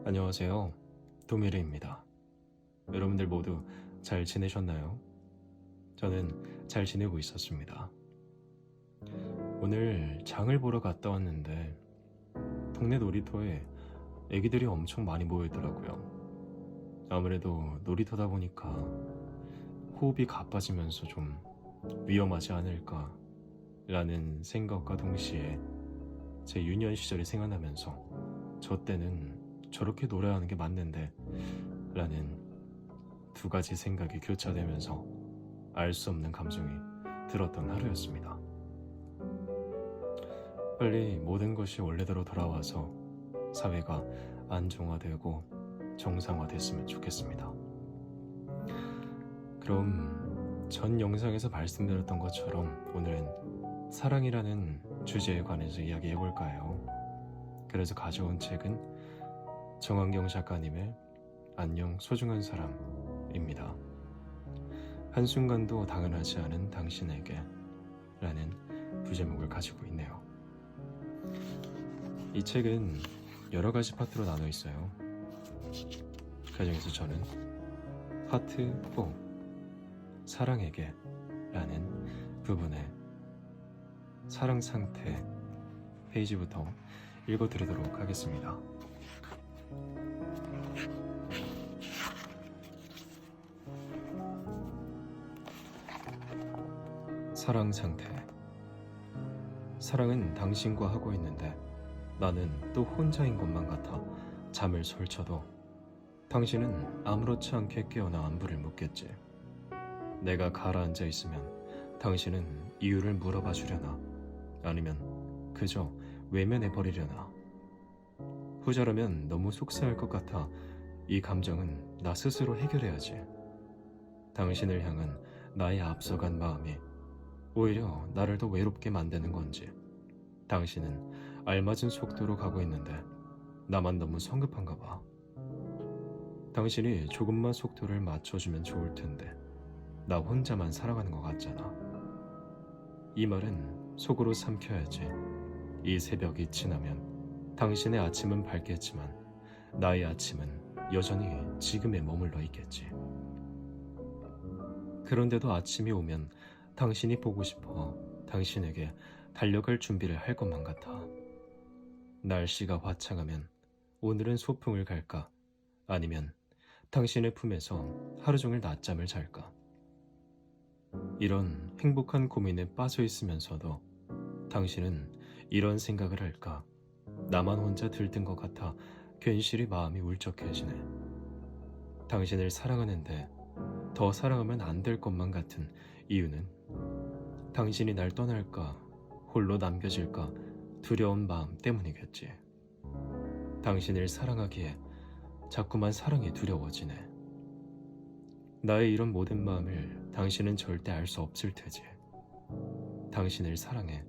안녕하세요. 도미르입니다. 여러분들 모두 잘 지내셨나요? 저는 잘 지내고 있었습니다. 오늘 장을 보러 갔다 왔는데 동네 놀이터에 애기들이 엄청 많이 모여있더라고요. 아무래도 놀이터다 보니까 호흡이 가빠지면서 좀 위험하지 않을까 라는 생각과 동시에 제 유년 시절이 생각나면서 저 때는 저렇게 노래하는 게 맞는데 라는 두 가지 생각이 교차되면서 알 수 없는 감정이 들었던 하루였습니다. 빨리 모든 것이 원래대로 돌아와서 사회가 안정화되고 정상화됐으면 좋겠습니다. 그럼 전 영상에서 말씀드렸던 것처럼 오늘은 사랑이라는 주제에 관해서 이야기해볼까 해요. 그래서 가져온 책은 정한경 작가님의 안녕 소중한 사람입니다. 한순간도 당연하지 않은 당신에게 라는 부제목을 가지고 있네요. 이 책은 여러 가지 파트로 나눠 있어요. 그 중에서 저는 파트 4 사랑에게 라는 부분의 사랑 상태 페이지부터 읽어드리도록 하겠습니다. 사랑 상태. 사랑은 당신과 하고 있는데 나는 또 혼자인 것만 같아 잠을 설쳐도 당신은 아무렇지 않게 깨어나 안부를 묻겠지. 내가 가라앉아 있으면 당신은 이유를 물어봐 주려나 아니면 그저 외면해 버리려나. 후자라면 너무 속상할 것 같아 이 감정은 나 스스로 해결해야지. 당신을 향한 나의 앞서간 마음이 오히려 나를 더 외롭게 만드는 건지, 당신은 알맞은 속도로 가고 있는데 나만 너무 성급한가 봐. 당신이 조금만 속도를 맞춰주면 좋을 텐데 나 혼자만 살아가는 것 같잖아. 이 말은 속으로 삼켜야지. 이 새벽이 지나면 당신의 아침은 밝겠지만 나의 아침은 여전히 지금에 머물러 있겠지. 그런데도 아침이 오면 당신이 보고 싶어 당신에게 달려갈 준비를 할 것만 같아. 날씨가 화창하면 오늘은 소풍을 갈까? 아니면 당신의 품에서 하루 종일 낮잠을 잘까? 이런 행복한 고민에 빠져 있으면서도 당신은 이런 생각을 할까? 나만 혼자 들뜬 것 같아 괜시리 마음이 울적해지네. 당신을 사랑하는데 더 사랑하면 안 될 것만 같은 이유는 당신이 날 떠날까, 홀로 남겨질까 두려운 마음 때문이겠지. 당신을 사랑하기에 자꾸만 사랑이 두려워지네. 나의 이런 모든 마음을 당신은 절대 알 수 없을 테지. 당신을 사랑해,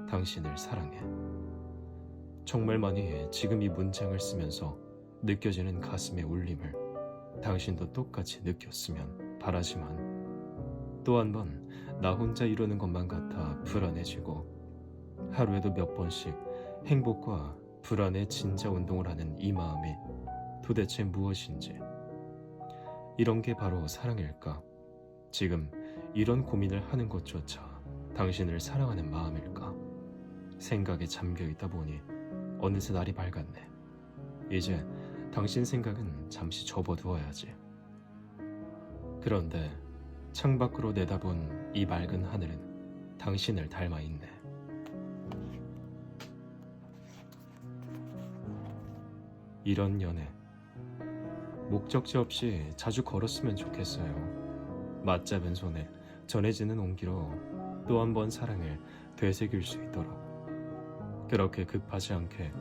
당신을 사랑해. 정말 많이 지금 이 문장을 쓰면서 느껴지는 가슴의 울림을 당신도 똑같이 느꼈으면 바라지만 또 한 번 나 혼자 이루는 것만 같아 불안해지고 하루에도 몇 번씩 행복과 불안의 진짜 운동을 하는 이 마음이 도대체 무엇인지, 이런 게 바로 사랑일까? 지금 이런 고민을 하는 것조차 당신을 사랑하는 마음일까? 생각에 잠겨 있다 보니 어느새 날이 밝았네. 이제 당신 생각은 잠시 접어두어야지. 그런데 창밖으로 내다본 이 맑은 하늘은 당신을 닮아 있네. 이런 연애, 목적지 없이 자주 걸었으면 좋겠어요. 맞잡은 손에 전해지는 온기로 또 한 번 사랑을 되새길 수 있도록. 그렇게 급하지 않게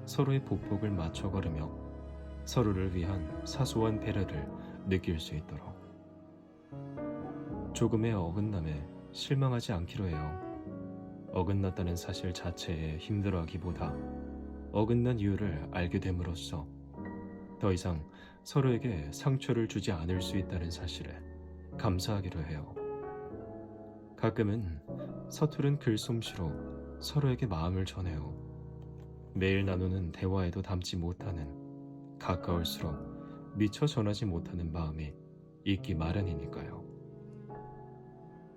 서로의 보폭을 맞춰 걸으며 서로를 위한 사소한 배려를 느낄 수 있도록. 조금의 어긋남에 실망하지 않기로 해요. 어긋났다는 사실 자체에 힘들어하기보다 어긋난 이유를 알게 됨으로써 더 이상 서로에게 상처를 주지 않을 수 있다는 사실에 감사하기로 해요. 가끔은 서투른 글솜씨로 서로에게 마음을 전해요. 매일 나누는 대화에도 담지 못하는 가까울수록 미처 전하지 못하는 마음이 있기 마련이니까요.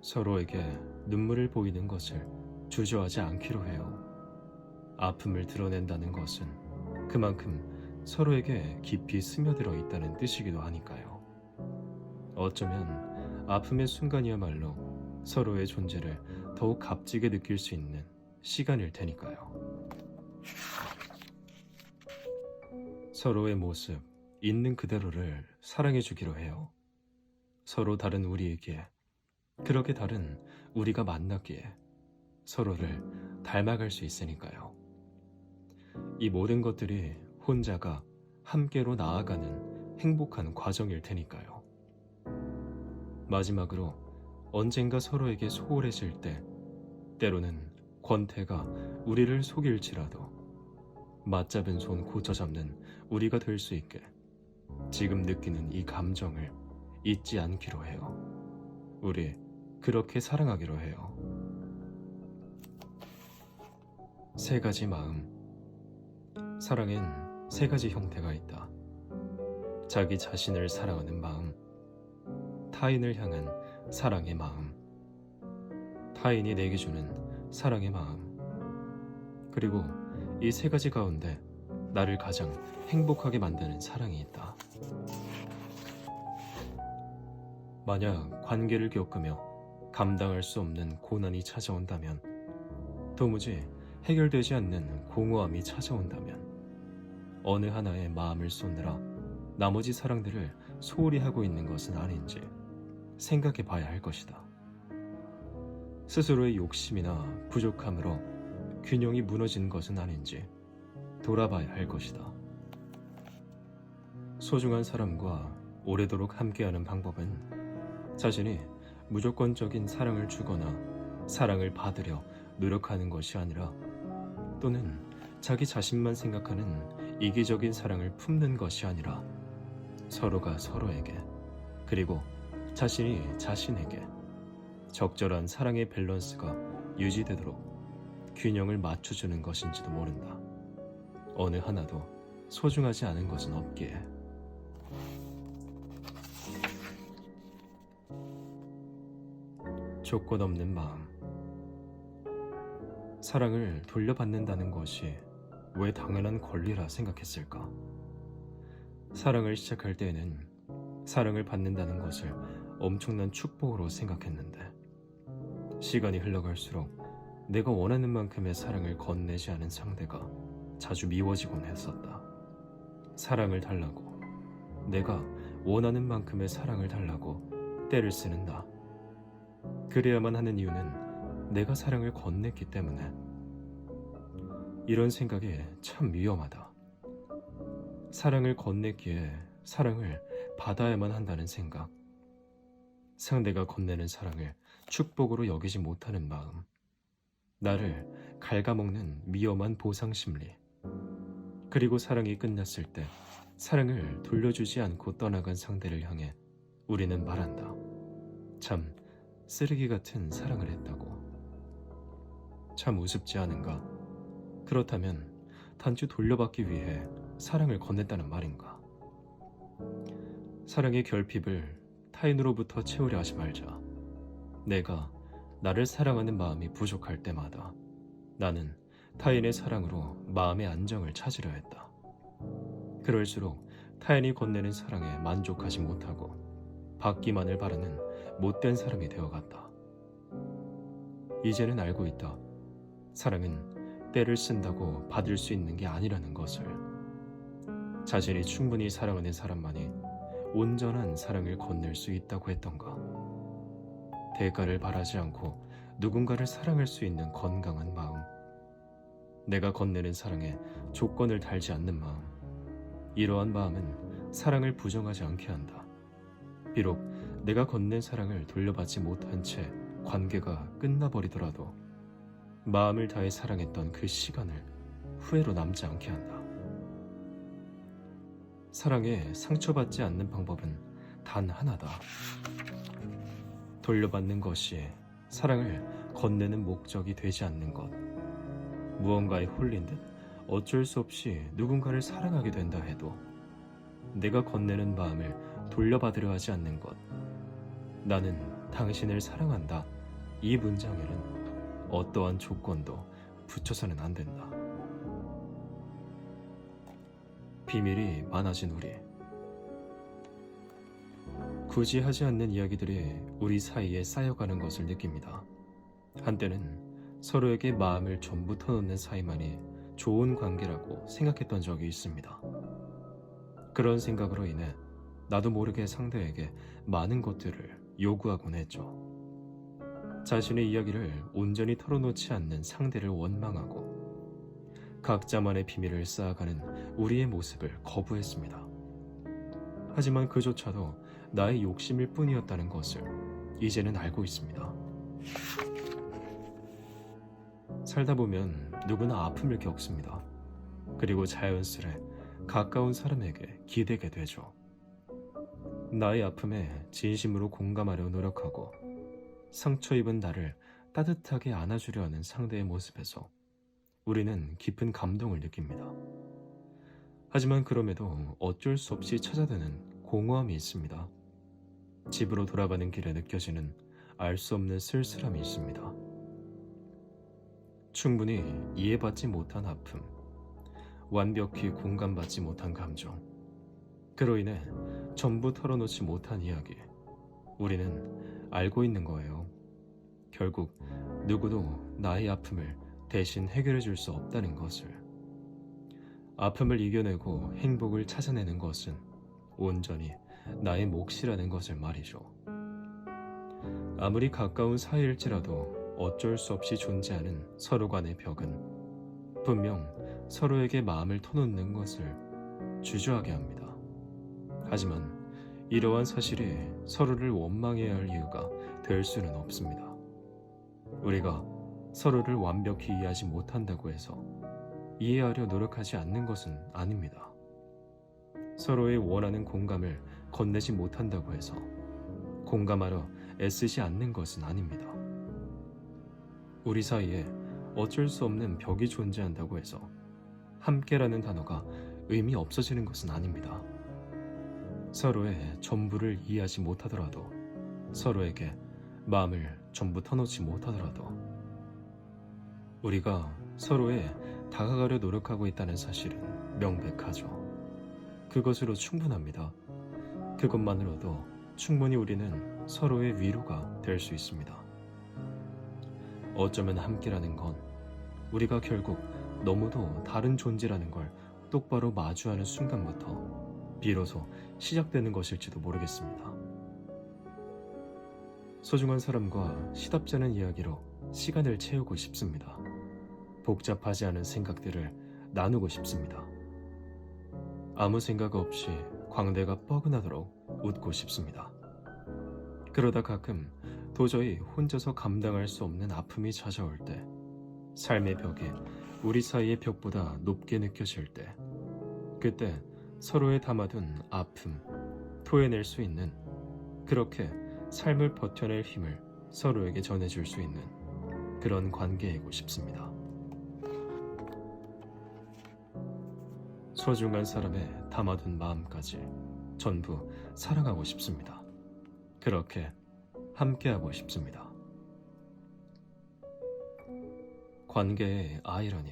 서로에게 눈물을 보이는 것을 주저하지 않기로 해요. 아픔을 드러낸다는 것은 그만큼 서로에게 깊이 스며들어 있다는 뜻이기도 하니까요. 어쩌면 아픔의 순간이야말로 서로의 존재를 더욱 값지게 느낄 수 있는 시간일 테니까요. 서로의 모습, 있는 그대로를 사랑해 주기로 해요. 서로 다른 우리에게, 그렇게 다른 우리가 만났기에 서로를 닮아갈 수 있으니까요. 이 모든 것들이 혼자가 함께로 나아가는 행복한 과정일 테니까요. 마지막으로 언젠가 서로에게 소홀해질 때, 때로는 권태가 우리를 속일지라도 맞잡은 손 고쳐잡는 우리가 될 수 있게 지금 느끼는 이 감정을 잊지 않기로 해요. 우리 그렇게 사랑하기로 해요. 세 가지 마음. 사랑엔 세 가지 형태가 있다. 자기 자신을 사랑하는 마음, 타인을 향한 사랑의 마음, 타인이 내게 주는 사랑의 마음, 그리고 이 세 가지 가운데 나를 가장 행복하게 만드는 사랑이 있다. 만약 관계를 겪으며 감당할 수 없는 고난이 찾아온다면, 도무지 해결되지 않는 공허함이 찾아온다면, 어느 하나의 마음을 쏟느라 나머지 사랑들을 소홀히 하고 있는 것은 아닌지 생각해 봐야 할 것이다. 스스로의 욕심이나 부족함으로 균형이 무너진 것은 아닌지 돌아봐야 할 것이다. 소중한 사람과 오래도록 함께하는 방법은 자신이 무조건적인 사랑을 주거나 사랑을 받으려 노력하는 것이 아니라, 또는 자기 자신만 생각하는 이기적인 사랑을 품는 것이 아니라, 서로가 서로에게, 그리고 자신이 자신에게 적절한 사랑의 밸런스가 유지되도록 균형을 맞춰주는 것인지도 모른다. 어느 하나도 소중하지 않은 것은 없기에. 조건 없는 마음. 사랑을 돌려받는다는 것이 왜 당연한 권리라 생각했을까? 사랑을 시작할 때에는 사랑을 받는다는 것을 엄청난 축복으로 생각했는데, 시간이 흘러갈수록 내가 원하는 만큼의 사랑을 건네지 않은 상대가 자주 미워지곤 했었다. 사랑을 달라고, 내가 원하는 만큼의 사랑을 달라고 때를 쓰는 나. 그래야만 하는 이유는 내가 사랑을 건넸기 때문에. 이런 생각이 참 위험하다. 사랑을 건넸기에 사랑을 받아야만 한다는 생각. 상대가 건네는 사랑을 축복으로 여기지 못하는 마음. 나를 갉아먹는 위험한 보상 심리. 그리고 사랑이 끝났을 때 사랑을 돌려주지 않고 떠나간 상대를 향해 우리는 말한다. 참 쓰레기 같은 사랑을 했다고. 참 우습지 않은가? 그렇다면 단지 돌려받기 위해 사랑을 건넸다는 말인가? 사랑의 결핍을 타인으로부터 채우려 하지 말자. 내가 나를 사랑하는 마음이 부족할 때마다 나는 타인의 사랑으로 마음의 안정을 찾으려 했다. 그럴수록 타인이 건네는 사랑에 만족하지 못하고 받기만을 바라는 못된 사람이 되어갔다. 이제는 알고 있다. 사랑은 때를 쓴다고 받을 수 있는 게 아니라는 것을. 자신이 충분히 사랑하는 사람만이 온전한 사랑을 건넬 수 있다고 했던가. 대가를 바라지 않고 누군가를 사랑할 수 있는 건강한 마음. 내가 건네는 사랑에 조건을 달지 않는 마음. 이러한 마음은 사랑을 부정하지 않게 한다. 비록 내가 건넨 사랑을 돌려받지 못한 채 관계가 끝나버리더라도 마음을 다해 사랑했던 그 시간을 후회로 남지 않게 한다. 사랑에 상처받지 않는 방법은 단 하나다. 돌려받는 것이 사랑을 건네는 목적이 되지 않는 것. 무언가에 홀린 듯 어쩔 수 없이 누군가를 사랑하게 된다 해도 내가 건네는 마음을 돌려받으려 하지 않는 것. 나는 당신을 사랑한다. 이 문장에는 어떠한 조건도 붙여서는 안 된다. 비밀이 많아진 우리. 굳이 하지 않는 이야기들이 우리 사이에 쌓여가는 것을 느낍니다. 한때는 서로에게 마음을 전부 터놓는 사이만이 좋은 관계라고 생각했던 적이 있습니다. 그런 생각으로 인해 나도 모르게 상대에게 많은 것들을 요구하곤 했죠. 자신의 이야기를 온전히 털어놓지 않는 상대를 원망하고 각자만의 비밀을 쌓아가는 우리의 모습을 거부했습니다. 하지만 그조차도 나의 욕심일 뿐이었다는 것을 이제는 알고 있습니다. 살다 보면 누구나 아픔을 겪습니다. 그리고 자연스레 가까운 사람에게 기대게 되죠. 나의 아픔에 진심으로 공감하려 노력하고 상처 입은 나를 따뜻하게 안아주려 하는 상대의 모습에서 우리는 깊은 감동을 느낍니다. 하지만 그럼에도 어쩔 수 없이 찾아드는 공허함이 있습니다. 집으로 돌아가는 길에 느껴지는 알 수 없는 쓸쓸함이 있습니다. 충분히 이해받지 못한 아픔, 완벽히 공감받지 못한 감정, 그로 인해 전부 털어놓지 못한 이야기, 우리는 알고 있는 거예요. 결국 누구도 나의 아픔을 대신 해결해 줄 수 없다는 것을. 아픔을 이겨내고 행복을 찾아내는 것은 온전히 나의 몫이라는 것을 말이죠. 아무리 가까운 사이일지라도 어쩔 수 없이 존재하는 서로 간의 벽은 분명 서로에게 마음을 터놓는 것을 주저하게 합니다. 하지만 이러한 사실이 서로를 원망해야 할 이유가 될 수는 없습니다. 우리가 서로를 완벽히 이해하지 못한다고 해서 이해하려 노력하지 않는 것은 아닙니다. 서로의 원하는 공감을 건네지 못한다고 해서 공감하려 애쓰지 않는 것은 아닙니다. 우리 사이에 어쩔 수 없는 벽이 존재한다고 해서 함께라는 단어가 의미 없어지는 것은 아닙니다. 서로의 전부를 이해하지 못하더라도, 서로에게 마음을 전부 터놓지 못하더라도 우리가 서로에 다가가려 노력하고 있다는 사실은 명백하죠. 그것으로 충분합니다. 그것만으로도 충분히 우리는 서로의 위로가 될 수 있습니다. 어쩌면 함께라는 건 우리가 결국 너무도 다른 존재라는 걸 똑바로 마주하는 순간부터 비로소 시작되는 것일지도 모르겠습니다. 소중한 사람과 시답지 않은 이야기로 시간을 채우고 싶습니다. 복잡하지 않은 생각들을 나누고 싶습니다. 아무 생각 없이 광대가 뻐근하도록 웃고 싶습니다. 그러다 가끔 도저히 혼자서 감당할 수 없는 아픔이 찾아올 때, 삶의 벽이 우리 사이의 벽보다 높게 느껴질 때, 그때 서로에 담아둔 아픔, 토해낼 수 있는, 그렇게 삶을 버텨낼 힘을 서로에게 전해줄 수 있는 그런 관계이고 싶습니다. 소중한 사람의 담아둔 마음까지 전부 사랑하고 싶습니다. 그렇게 함께하고 싶습니다. 관계의 아이러니.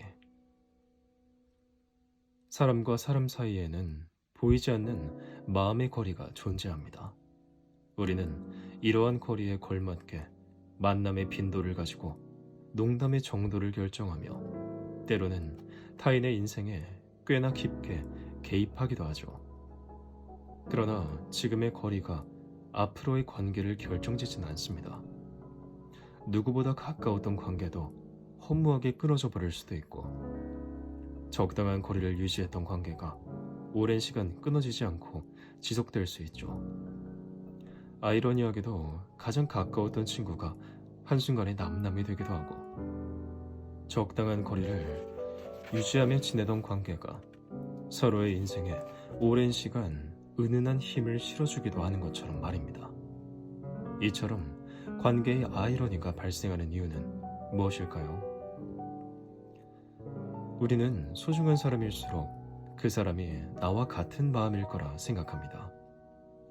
사람과 사람 사이에는 보이지 않는 마음의 거리가 존재합니다. 우리는 이러한 거리에 걸맞게 만남의 빈도를 가지고 농담의 정도를 결정하며 때로는 타인의 인생에 꽤나 깊게 개입하기도 하죠. 그러나 지금의 거리가 앞으로의 관계를 결정짓진 않습니다. 누구보다 가까웠던 관계도 허무하게 끊어져 버릴 수도 있고, 적당한 거리를 유지했던 관계가 오랜 시간 끊어지지 않고 지속될 수 있죠. 아이러니하게도 가장 가까웠던 친구가 한순간에 남남이 되기도 하고, 적당한 거리를 유지하며 지내던 관계가 서로의 인생에 오랜 시간 은은한 힘을 실어주기도 하는 것처럼 말입니다. 이처럼 관계의 아이러니가 발생하는 이유는 무엇일까요? 우리는 소중한 사람일수록 그 사람이 나와 같은 마음일 거라 생각합니다.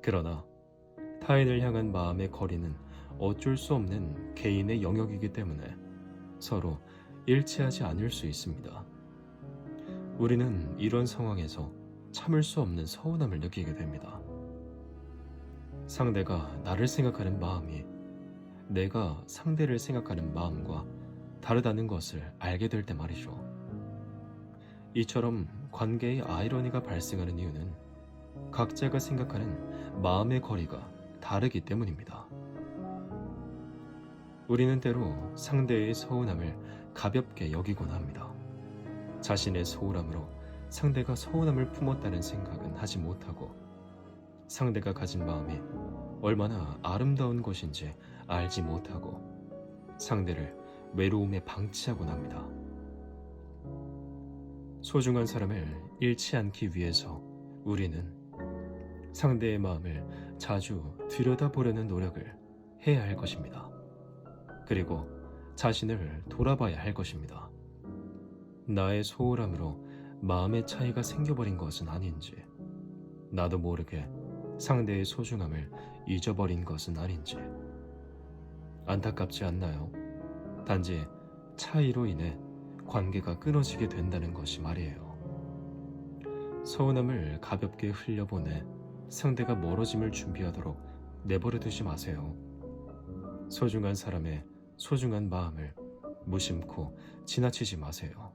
그러나 타인을 향한 마음의 거리는 어쩔 수 없는 개인의 영역이기 때문에 서로 일치하지 않을 수 있습니다. 우리는 이런 상황에서 참을 수 없는 서운함을 느끼게 됩니다. 상대가 나를 생각하는 마음이 내가 상대를 생각하는 마음과 다르다는 것을 알게 될 때 말이죠. 이처럼 관계의 아이러니가 발생하는 이유는 각자가 생각하는 마음의 거리가 다르기 때문입니다. 우리는 때로 상대의 서운함을 가볍게 여기곤 합니다. 자신의 소홀함으로 상대가 서운함을 품었다는 생각은 하지 못하고 상대가 가진 마음이 얼마나 아름다운 것인지 알지 못하고 상대를 외로움에 방치하곤 합니다. 소중한 사람을 잃지 않기 위해서 우리는 상대의 마음을 자주 들여다보려는 노력을 해야 할 것입니다. 그리고 자신을 돌아봐야 할 것입니다. 나의 소홀함으로 마음의 차이가 생겨버린 것은 아닌지, 나도 모르게 상대의 소중함을 잊어버린 것은 아닌지. 안타깝지 않나요? 단지 차이로 인해 관계가 끊어지게 된다는 것이 말이에요. 서운함을 가볍게 흘려보내 상대가 멀어짐을 준비하도록 내버려 두지 마세요. 소중한 사람의 소중한 마음을 무심코 지나치지 마세요.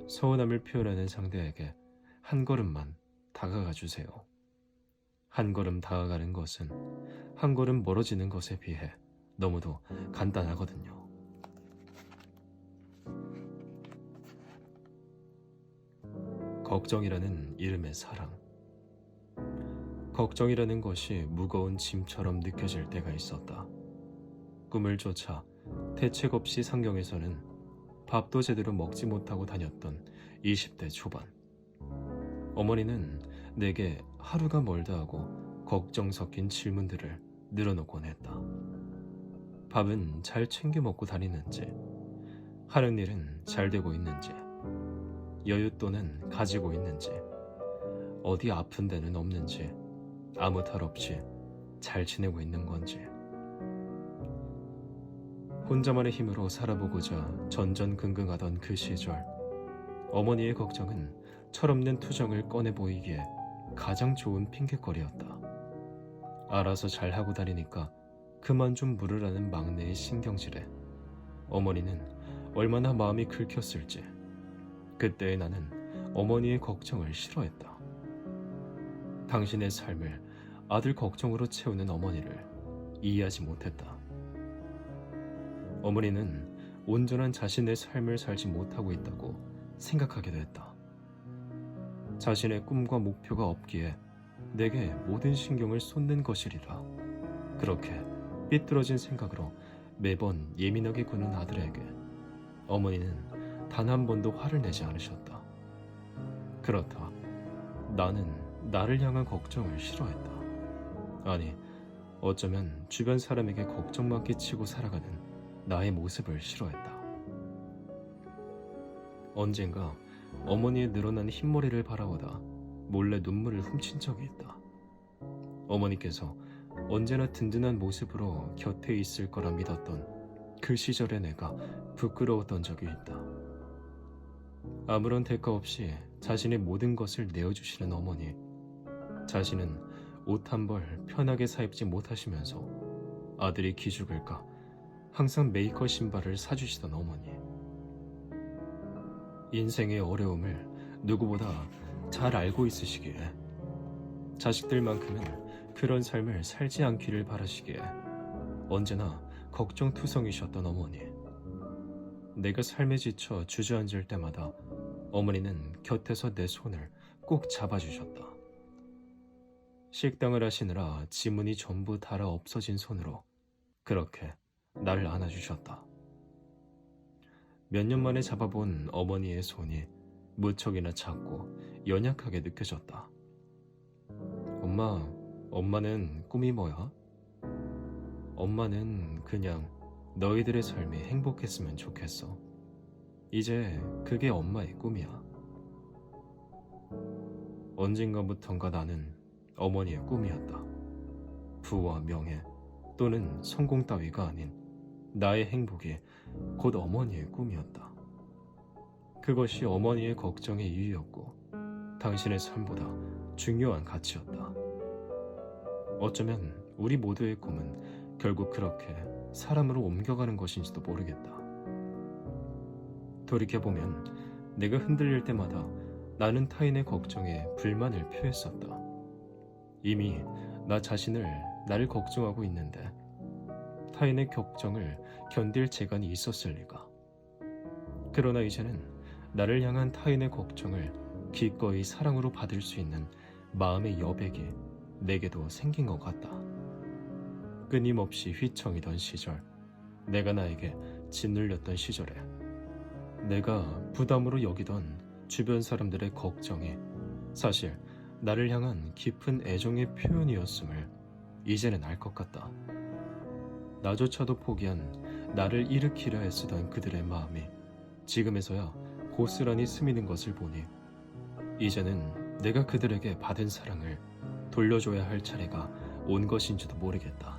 서운함을 표현하는 상대에게 한 걸음만 다가가 주세요. 한 걸음 다가가는 것은 한 걸음 멀어지는 것에 비해 너무도 간단하거든요. 걱정이라는 이름의 사랑. 걱정이라는 것이 무거운 짐처럼 느껴질 때가 있었다. 꿈을 쫓아 대책 없이 상경에서는 밥도 제대로 먹지 못하고 다녔던 20대 초반. 어머니는 내게 하루가 멀다 하고 걱정 섞인 질문들을 늘어놓곤 했다. 밥은 잘 챙겨 먹고 다니는지, 하는 일은 잘 되고 있는지, 여윳돈은 가지고 있는지, 어디 아픈 데는 없는지, 아무 탈 없이 잘 지내고 있는 건지. 혼자만의 힘으로 살아보고자 전전긍긍하던 그 시절, 어머니의 걱정은 철없는 투정을 꺼내 보이기에 가장 좋은 핑곗거리였다. 알아서 잘하고 다니니까 그만 좀 물으라는 막내의 신경질에 어머니는 얼마나 마음이 긁혔을지. 그때의 나는 어머니의 걱정을 싫어했다. 당신의 삶을 아들 걱정으로 채우는 어머니를 이해하지 못했다. 어머니는 온전한 자신의 삶을 살지 못하고 있다고 생각하기도 했다. 자신의 꿈과 목표가 없기에 내게 모든 신경을 쏟는 것이리라. 그렇게 삐뚤어진 생각으로 매번 예민하게 구는 아들에게 어머니는 단 한 번도 화를 내지 않으셨다. 그렇다. 나는 나를 향한 걱정을 싫어했다. 아니, 어쩌면 주변 사람에게 걱정만 끼치고 살아가는 나의 모습을 싫어했다. 언젠가 어머니의 늘어난 흰머리를 바라보다 몰래 눈물을 훔친 적이 있다. 어머니께서 언제나 든든한 모습으로 곁에 있을 거라 믿었던 그 시절의 내가 부끄러웠던 적이 있다. 아무런 대가 없이 자신의 모든 것을 내어주시는 어머니, 자신은 옷 한 벌 편하게 사입지 못하시면서 아들이 기죽을까 항상 메이커 신발을 사주시던 어머니. 인생의 어려움을 누구보다 잘 알고 있으시기에 자식들만큼은 그런 삶을 살지 않기를 바라시기에 언제나 걱정투성이셨던 어머니. 내가 삶에 지쳐 주저앉을 때마다 어머니는 곁에서 내 손을 꼭 잡아주셨다. 식당을 하시느라 지문이 전부 닳아 없어진 손으로 그렇게 나를 안아주셨다. 몇 년 만에 잡아본 어머니의 손이 무척이나 작고 연약하게 느껴졌다. 엄마는 꿈이 뭐야? 엄마는 그냥 너희들의 삶이 행복했으면 좋겠어. 이제 그게 엄마의 꿈이야. 언젠가부턴가 나는 어머니의 꿈이었다. 부와 명예 또는 성공 따위가 아닌 나의 행복이 곧 어머니의 꿈이었다. 그것이 어머니의 걱정의 이유였고 당신의 삶보다 중요한 가치였다. 어쩌면 우리 모두의 꿈은 결국 그렇게 사람으로 옮겨가는 것인지도 모르겠다. 돌이켜보면 내가 흔들릴 때마다 나는 타인의 걱정에 불만을 표했었다. 이미 나 자신을 나를 걱정하고 있는데 타인의 걱정을 견딜 재간이 있었을 리가. 그러나 이제는 나를 향한 타인의 걱정을 기꺼이 사랑으로 받을 수 있는 마음의 여백이 내게도 생긴 것 같다. 끊임없이 휘청이던 시절, 내가 나에게 짓눌렸던 시절에 내가 부담으로 여기던 주변 사람들의 걱정이 사실 나를 향한 깊은 애정의 표현이었음을 이제는 알 것 같다. 나조차도 포기한 나를 일으키려 애쓰던 그들의 마음이 지금에서야 고스란히 스미는 것을 보니 이제는 내가 그들에게 받은 사랑을 돌려줘야 할 차례가 온 것인지도 모르겠다.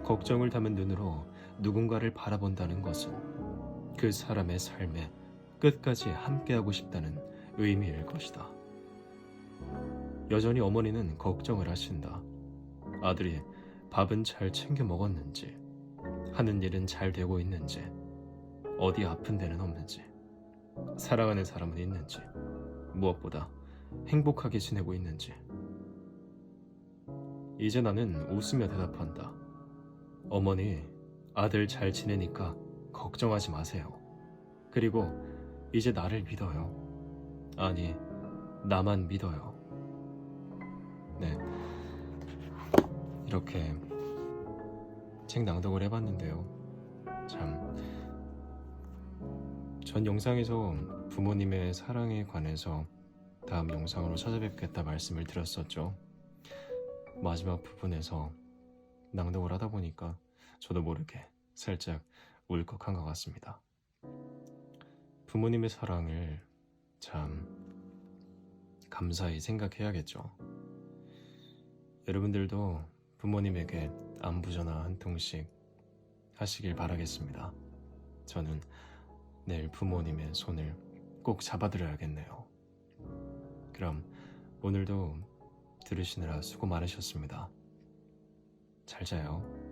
걱정을 담은 눈으로 누군가를 바라본다는 것은 그 사람의 삶에 끝까지 함께하고 싶다는 의미일 것이다. 여전히 어머니는 걱정을 하신다. 아들이 밥은 잘 챙겨 먹었는지, 하는 일은 잘 되고 있는지, 어디 아픈 데는 없는지, 사랑하는 사람은 있는지, 무엇보다 행복하게 지내고 있는지. 이제 나는 웃으며 대답한다. 어머니, 아들 잘 지내니까 걱정하지 마세요. 그리고 이제 나를 믿어요. 아니, 나만 믿어요. 네, 이렇게 책 낭독을 해봤는데요. 참, 전 영상에서 부모님의 사랑에 관해서 다음 영상으로 찾아뵙겠다 말씀을 드렸었죠. 마지막 부분에서 낭독을 하다 보니까 저도 모르게 살짝 울컥한 것 같습니다. 부모님의 사랑을 참 감사히 생각해야겠죠. 여러분들도 부모님에게 안부 전화 한 통씩 하시길 바라겠습니다. 저는 내일 부모님의 손을 꼭 잡아드려야겠네요. 그럼 오늘도 들으시느라 수고 많으셨습니다. 잘 자요.